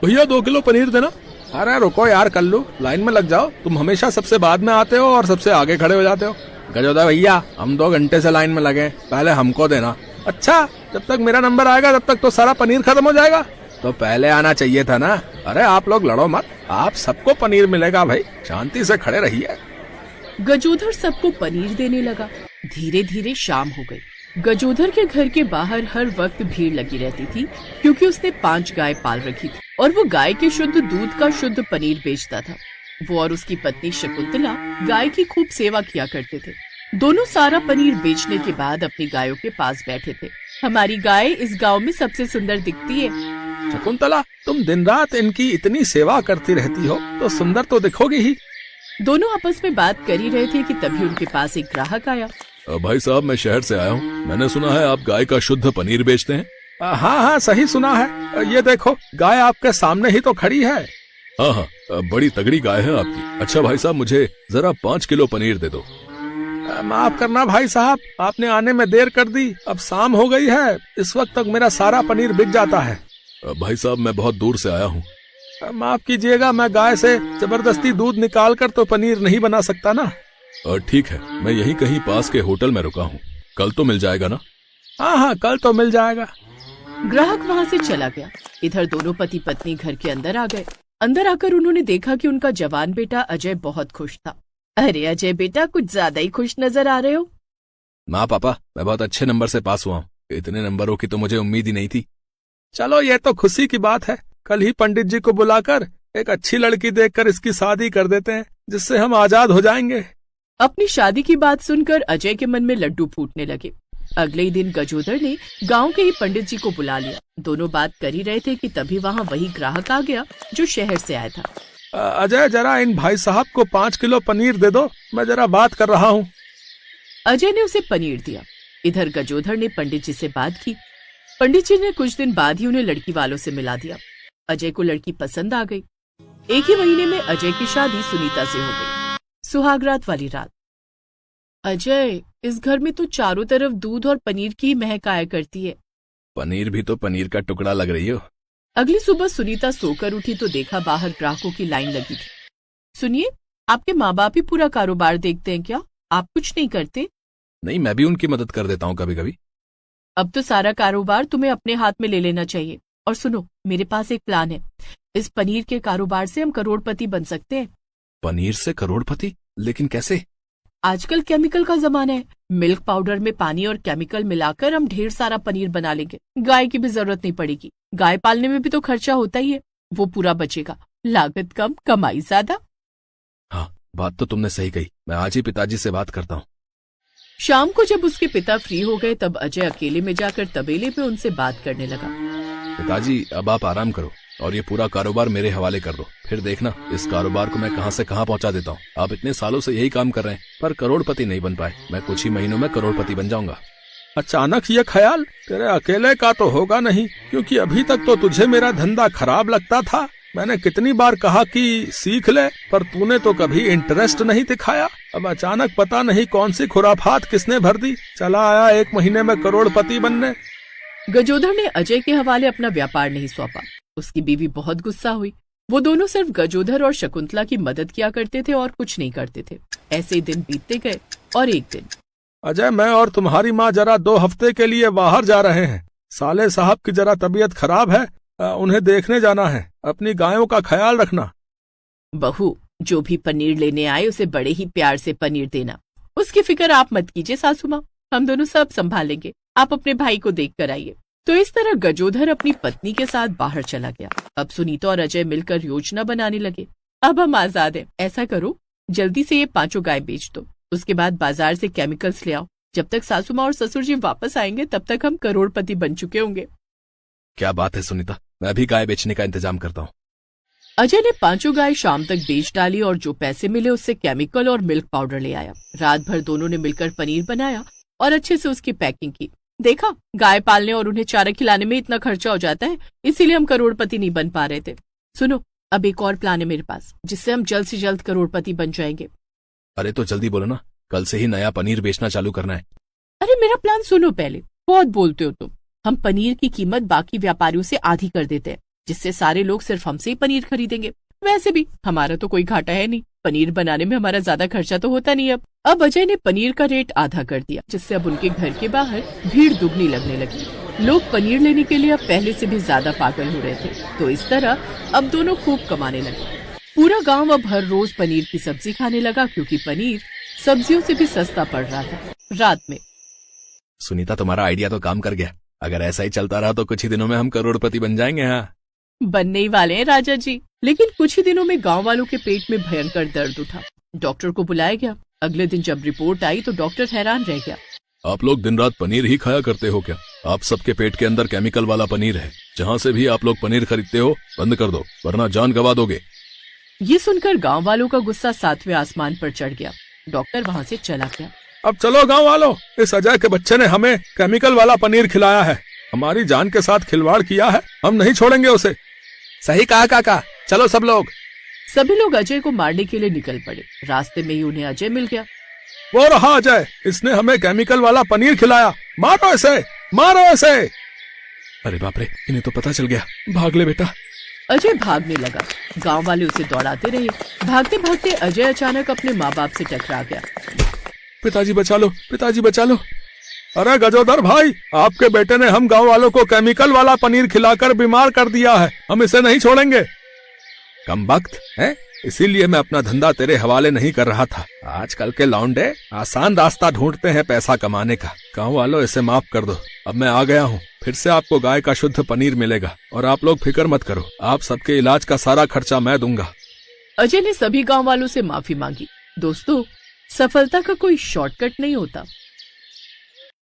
भैया 2 किलो पनीर देना। अरे रुको यार कल्लू, लाइन में लग जाओ। तुम हमेशा सबसे बाद में आते हो और सबसे आगे खड़े हो जाते हो। गजोदर भैया, हम 2 घंटे से लाइन में लगे, पहले हमको देना। अच्छा, जब तक मेरा नंबर आएगा तब तक तो सारा पनीर खत्म हो जाएगा। तो पहले आना चाहिए था ना। अरे आप लोग लड़ो मत, आप सबको पनीर मिलेगा भाई, शांति से खड़े रहिए। गजोधर सबको पनीर देने लगा। धीरे धीरे शाम हो गई। गजोधर के घर के बाहर हर वक्त भीड़ लगी रहती थी, क्योंकि उसने 5 गाय पाल रखी थी और वो गाय के शुद्ध दूध का शुद्ध पनीर बेचता था। वो और उसकी पत्नी शकुंतला गाय की खूब सेवा किया करते थे। दोनों सारा पनीर बेचने के बाद अपनी गायों के पास बैठे थे। हमारी गाय इस गांव में सबसे सुंदर दिखती है। शकुंतला, तुम दिन रात इनकी इतनी सेवा करती रहती हो तो सुंदर तो दिखोगी ही। दोनों आपस में बात कर ही रहे थे कि तभी उनके पास एक ग्राहक आया। भाई साहब, मैं शहर से आया हूँ, मैंने सुना है आप गाय का शुद्ध पनीर बेचते हैं। हाँ हाँ, सही सुना है। ये देखो, गाय आपके सामने ही तो खड़ी है। हाँ हाँ, बड़ी तगड़ी गाय है आपकी। अच्छा भाई साहब, मुझे जरा 5 किलो पनीर दे दो। माफ करना भाई साहब, आपने आने में देर कर दी। अब शाम हो गई है, इस वक्त तक मेरा सारा पनीर बिक जाता है। भाई साहब, मैं बहुत दूर से आया हूँ। माफ कीजिएगा, मैं गाय से जबरदस्ती दूध निकाल कर तो पनीर नहीं बना सकता ना। ठीक है, मैं यहीं कहीं पास के होटल में रुका हूँ, कल तो मिल जाएगा ना? हाँ हाँ, कल तो मिल जाएगा। ग्राहक वहाँ से चला गया। इधर दोनों पति पत्नी घर के अंदर आ गए। अंदर आकर उन्होंने देखा कि उनका जवान बेटा अजय बहुत खुश था। अरे अजय बेटा, कुछ ज्यादा ही खुश नजर आ रहे हो। माँ पापा, मैं बहुत अच्छे नंबर से पास हुआ हूँ। इतने नंबरों की तो मुझे उम्मीद ही नहीं थी। चलो, ये तो खुशी की बात है। कल ही पंडित जी को बुलाकर एक अच्छी लड़की देखकर इसकी शादी कर देते हैं, जिससे हम आजाद हो जाएंगे। अपनी शादी की बात सुनकर अजय के मन में लड्डू फूटने लगे। अगले ही दिन गजोदर ने गांव के ही पंडित जी को बुला लिया। दोनों बात कर ही रहे थे कि तभी वहाँ वही ग्राहक आ गया जो शहर से आया था। अजय, जरा इन भाई साहब को 5 किलो पनीर दे दो, मैं जरा बात कर रहा हूँ। अजय ने उसे पनीर दिया। इधर गजोधर ने पंडित जी से बात की। पंडित जी ने कुछ दिन बाद ही उन्हें लड़की वालों से मिला दिया। अजय को लड़की पसंद आ गई। एक ही महीने में अजय की शादी सुनीता से हो गई। सुहागरात वाली रात। अजय, इस घर में तो चारों तरफ दूध और पनीर की महक आया करती है। पनीर भी तो पनीर का टुकड़ा लग रही हो। अगली सुबह सुनीता सोकर उठी तो देखा बाहर ग्राहकों की लाइन लगी थी। सुनिए, आपके माँ बाप ही पूरा कारोबार देखते हैं क्या? आप कुछ नहीं करते? नहीं, मैं भी उनकी मदद कर देता हूँ कभी कभी। अब तो सारा कारोबार तुम्हें अपने हाथ में ले लेना चाहिए। और सुनो, मेरे पास एक प्लान है। इस पनीर के कारोबार से हम करोड़पति बन सकते हैं। पनीर से करोड़पति? लेकिन कैसे? आजकल केमिकल का जमाना है। मिल्क पाउडर में पानी और केमिकल मिलाकर हम ढेर सारा पनीर बना लेंगे। गाय की भी जरूरत नहीं पड़ेगी। गाय पालने में भी तो खर्चा होता ही है, वो पूरा बचेगा। लागत कम, कमाई ज्यादा। हाँ, बात तो तुमने सही कही। मैं आज ही पिताजी से बात करता हूँ। शाम को जब उसके पिता फ्री हो गए तब अजय अकेले में जाकर तबेले पे उनसे बात करने लगा। पिताजी, अब आप आराम करो और ये पूरा कारोबार मेरे हवाले कर दो। फिर देखना, इस कारोबार को मैं कहां से कहां पहुंचा देता हूं। आप इतने सालों से यही काम कर रहे हैं, पर करोड़पति नहीं बन पाए। मैं कुछ ही महीनों में करोड़पति बन जाऊंगा। अचानक ये ख्याल तेरे अकेले का तो होगा नहीं, क्योंकि अभी तक तो तुझे मेरा धंधा खराब लगता था। मैंने कितनी बार कहा कि सीख ले, पर तूने तो कभी इंटरेस्ट नहीं दिखाया। अब अचानक पता नहीं कौन सी खुराफात किसने भर दी, चला आया 1 महीने में करोड़पति बनने। गजोधर ने अजय के हवाले अपना व्यापार नहीं सौंपा। उसकी बीवी बहुत गुस्सा हुई। वो दोनों सिर्फ गजोधर और शकुंतला की मदद किया करते थे और कुछ नहीं करते थे। ऐसे ही दिन बीतते गए और एक दिन, अजय, मैं और तुम्हारी माँ जरा 2 हफ्ते के लिए बाहर जा रहे हैं। साले साहब की जरा तबीयत खराब है, उन्हें देखने जाना है। अपनी गायों का ख्याल रखना। बहू, जो भी पनीर लेने आए उसे बड़े ही प्यार से पनीर देना। उसकी फिक्र आप मत कीजिए सासू माँ, हम दोनों सब संभालेंगे। आप अपने भाई को देख कर आइए। तो इस तरह गजोधर अपनी पत्नी के साथ बाहर चला गया। अब सुनीता और अजय मिलकर योजना बनाने लगे। अब हम आजाद हैं। ऐसा करो, जल्दी से ये 5 गाय बेच दो। उसके बाद बाजार से केमिकल्स ले आओ। जब तक सासू माँ और ससुर जी वापस आएंगे तब तक हम करोड़पति बन चुके होंगे। क्या बात है सुनीता, मैं भी गाय बेचने का इंतजाम करता हूँ। अजय ने 5 गाय शाम तक बेच डाली और जो पैसे मिले उससे केमिकल और मिल्क पाउडर ले आया। रात भर दोनों ने मिलकर पनीर बनाया और अच्छे से उसकी पैकिंग की। देखा, गाय पालने और उन्हें चारा खिलाने में इतना खर्चा हो जाता है, इसीलिए हम करोड़पति नहीं बन पा रहे थे। सुनो, अब एक और प्लान है मेरे पास, जिससे हम जल्द से जल्द करोड़पति बन जाएंगे। अरे तो जल्दी बोलो ना, कल से ही नया पनीर बेचना चालू करना है। अरे मेरा प्लान सुनो पहले, बहुत बोलते हो तुम। हम पनीर की कीमत बाकी व्यापारियों से आधी कर देते हैं। जिससे सारे लोग सिर्फ हमसे ही पनीर खरीदेंगे। वैसे भी हमारा तो कोई घाटा है नहीं, पनीर बनाने में हमारा ज्यादा खर्चा तो होता नहीं। अब अजय ने पनीर का रेट आधा कर दिया, जिससे अब उनके घर के बाहर भीड़ दुगनी लगने लगी। लोग पनीर लेने के लिए अब पहले से भी ज्यादा पागल हो रहे थे। तो इस तरह अब दोनों खूब कमाने लगे। पूरा गांव अब हर रोज पनीर की सब्जी खाने लगा, क्योंकि पनीर सब्जियों से भी सस्ता पड़ रहा था। रात में सुनीता, तुम्हारा आइडिया तो काम कर गया। अगर ऐसा ही चलता रहा तो कुछ ही दिनों में हम करोड़पति बन जाएंगे। हाँ, बनने ही वाले हैं राजा जी। लेकिन कुछ ही दिनों में गांव वालों के पेट में भयंकर दर्द उठा। डॉक्टर को बुलाया गया। अगले दिन जब रिपोर्ट आई तो डॉक्टर हैरान रह गया। आप लोग दिन रात पनीर ही खाया करते हो क्या? आप सबके पेट के अंदर केमिकल वाला पनीर है। जहाँ से भी आप लोग पनीर खरीदते हो बंद कर दो, वरना जान गंवा दोगे। ये सुनकर गांव वालों का गुस्सा 7वें आसमान पर चढ़ गया। डॉक्टर वहाँ से चला गया। अब चलो गांव वालों, इस अजय के बच्चे ने हमें केमिकल वाला पनीर खिलाया है, हमारी जान के साथ खिलवाड़ किया है, हम नहीं छोड़ेंगे उसे। सही कहा काका, चलो सब लोग। सभी लोग अजय को मारने के लिए निकल पड़े। रास्ते में ही उन्हें अजय मिल गया। वो रहा अजय, इसने हमें केमिकल वाला पनीर खिलाया, मारो इसे, मारो इसे। अरे बाप रे, इन्हें तो पता चल गया। भाग ले बेटा। अजय भागने लगा। गांव वाले उसे दौड़ाते रहे। भागते भागते अजय अचानक अपने माँ बाप से टकरा गया। पिताजी बचा लो, पिताजी बचा लो। अरे गजोदर भाई, आपके बेटे ने हम गांव वालों को केमिकल वाला पनीर खिलाकर बीमार कर दिया है, हम इसे नहीं छोड़ेंगे। कम वक्त है, इसीलिए मैं अपना धंधा तेरे हवाले नहीं कर रहा था। आजकल के लौंडे आसान रास्ता ढूंढते हैं पैसा कमाने का। गांव वालों, इसे माफ कर दो। अब मैं आ गया हूँ, फिर से आपको गाय का शुद्ध पनीर मिलेगा। और आप लोग फिक्र मत करो, आप सबके इलाज का सारा खर्चा मैं दूंगा। अजय ने सभी गांव वालों से माफी मांगी। दोस्तों, सफलता का कोई शॉर्टकट नहीं होता।